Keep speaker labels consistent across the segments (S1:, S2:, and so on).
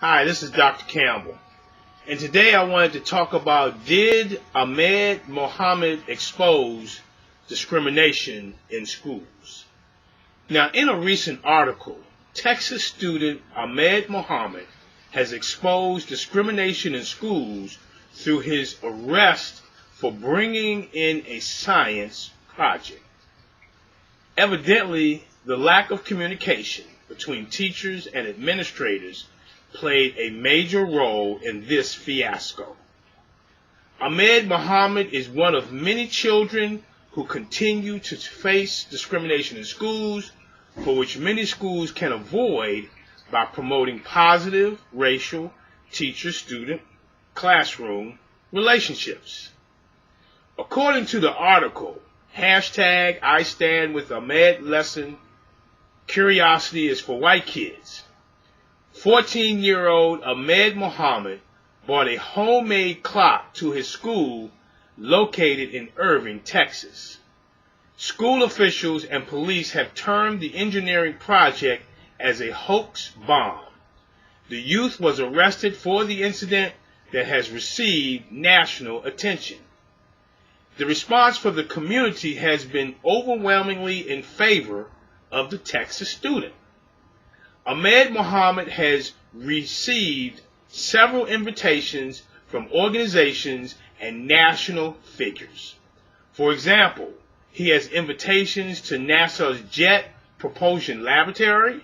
S1: Hi, this is Dr. Campbell, and today I wanted to talk about, did Ahmed Mohamed expose discrimination in schools? Now, in a recent article, Texas student Ahmed Mohamed has exposed discrimination in schools through his arrest for bringing in a science project. Evidently, the lack of communication between teachers and administrators played a major role in this fiasco. Ahmed Mohamed is one of many children who continue to face discrimination in schools, for which many schools can avoid by promoting positive racial teacher-student classroom relationships. According to the article, hashtag I stand with Ahmed lesson, curiosity is for white kids. 14-year-old Ahmed Mohamed brought a homemade clock to his school located in Irving, Texas. School officials and police have termed the engineering project as a hoax bomb. The youth was arrested for the incident that has received national attention. The response from the community has been overwhelmingly in favor of the Texas student. Ahmed Mohamed has received several invitations from organizations and national figures. For example, he has invitations to NASA's Jet Propulsion Laboratory,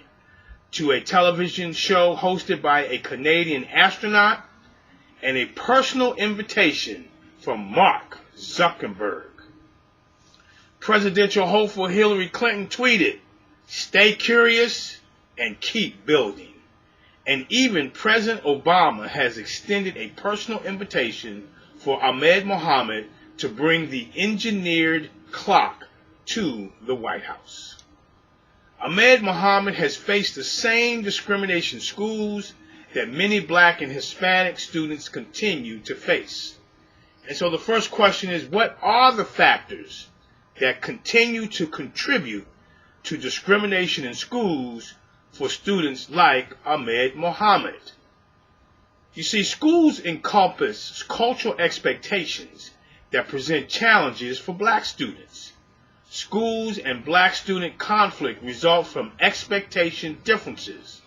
S1: to a television show hosted by a Canadian astronaut, and a personal invitation from Mark Zuckerberg. Presidential hopeful Hillary Clinton tweeted, "Stay curious and keep building." And even President Obama has extended a personal invitation for Ahmed Mohamed to bring the engineered clock to the White House. Ahmed Mohamed has faced the same discrimination in schools that many black and Hispanic students continue to face. And so the first question is, what are the factors that continue to contribute to discrimination in schools for students like Ahmed Mohamed? You see, schools encompass cultural expectations that present challenges for black students. Schools and black student conflict result from expectation differences.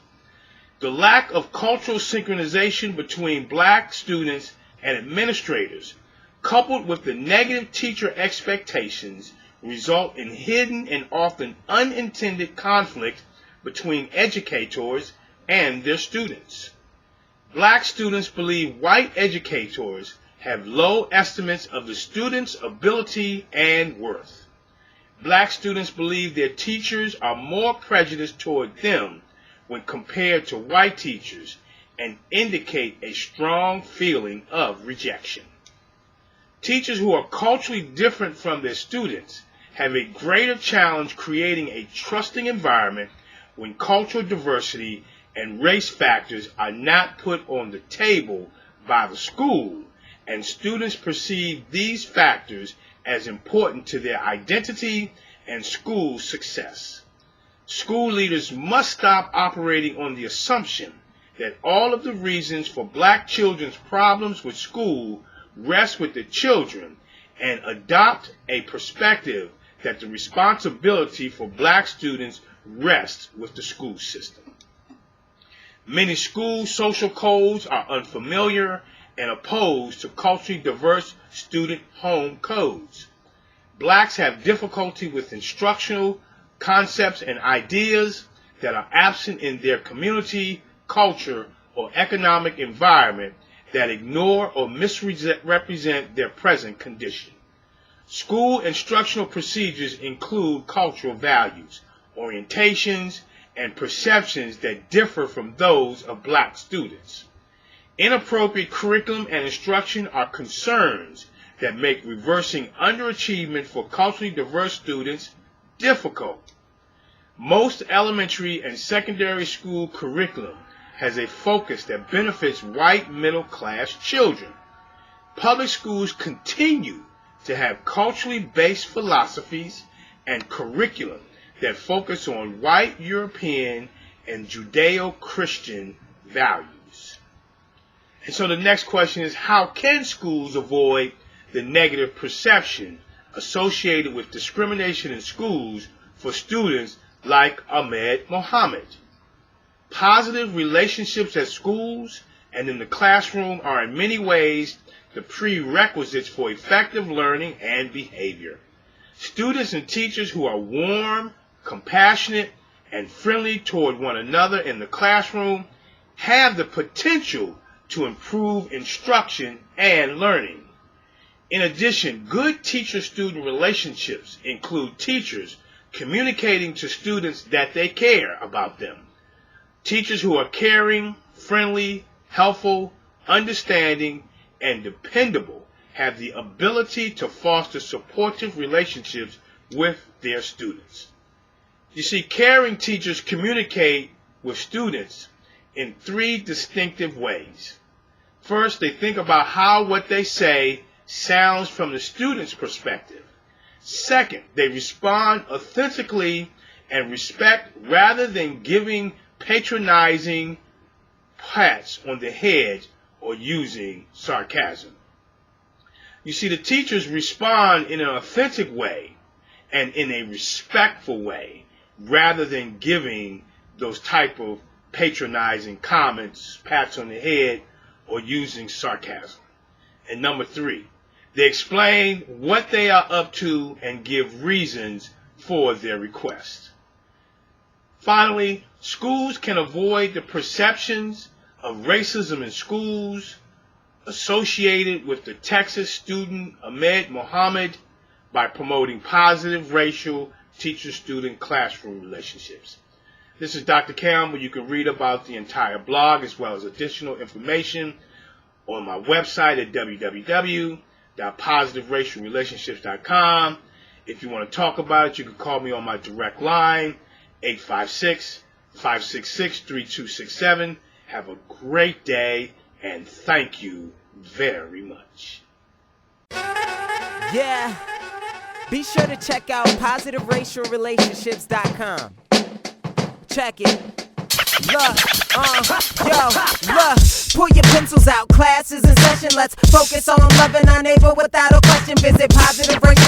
S1: The lack of cultural synchronization between black students and administrators, coupled with the negative teacher expectations, result in hidden and often unintended conflict between educators and their students. Black students believe white educators have low estimates of the students' ability and worth. Black students believe their teachers are more prejudiced toward them when compared to white teachers and indicate a strong feeling of rejection. Teachers who are culturally different from their students have a greater challenge creating a trusting environment when cultural diversity and race factors are not put on the table by the school, and students perceive these factors as important to their identity and school success. School leaders must stop operating on the assumption that all of the reasons for black children's problems with school rest with the children, and adopt a perspective that the responsibility for black students rests with the school system. Many school social codes are unfamiliar and opposed to culturally diverse student home codes. Blacks have difficulty with instructional concepts and ideas that are absent in their community, culture, or economic environment that ignore or misrepresent their present condition. School instructional procedures include cultural values, orientations, and perceptions that differ from those of black students. Inappropriate curriculum and instruction are concerns that make reversing underachievement for culturally diverse students difficult. Most elementary and secondary school curriculum has a focus that benefits white middle-class children. Public schools continue to have culturally based philosophies and curriculum that focus on white European and Judeo-Christian values. And so the next question is, how can schools avoid the negative perception associated with discrimination in schools for students like Ahmed Mohamed? Positive relationships at schools and in the classroom are in many ways the prerequisites for effective learning and behavior. Students and teachers who are warm, compassionate, and friendly toward one another in the classroom have the potential to improve instruction and learning. In addition, good teacher-student relationships include teachers communicating to students that they care about them. Teachers who are caring, friendly, helpful, understanding, and dependable have the ability to foster supportive relationships with their students. You see, caring teachers communicate with students in three distinctive ways. First, they think about how what they say sounds from the student's perspective. Second, they respond authentically and respect rather than giving patronizing pats on the head or using sarcasm. You see, the teachers respond in an authentic way and in a respectful way rather than giving those type of patronizing comments, pats on the head, or using sarcasm. And number three, they explain what they are up to and give reasons for their request. Finally, schools can avoid the perceptions of racism in schools associated with the Texas student Ahmed Mohamed by promoting positive racial teacher-student classroom relationships. This is Dr. Campbell. You can read about the entire blog as well as additional information on my website at www.positiveracialrelationships.com. If you want to talk about it, you can call me on my direct line, 856-566-3267. Have a great day, and thank you very much.
S2: Yeah. Be sure to check out positiveracialrelationships.com. Check it. Look, pull your pencils out, class is in session. Let's focus on loving our neighbor without a question. Visit positiveracial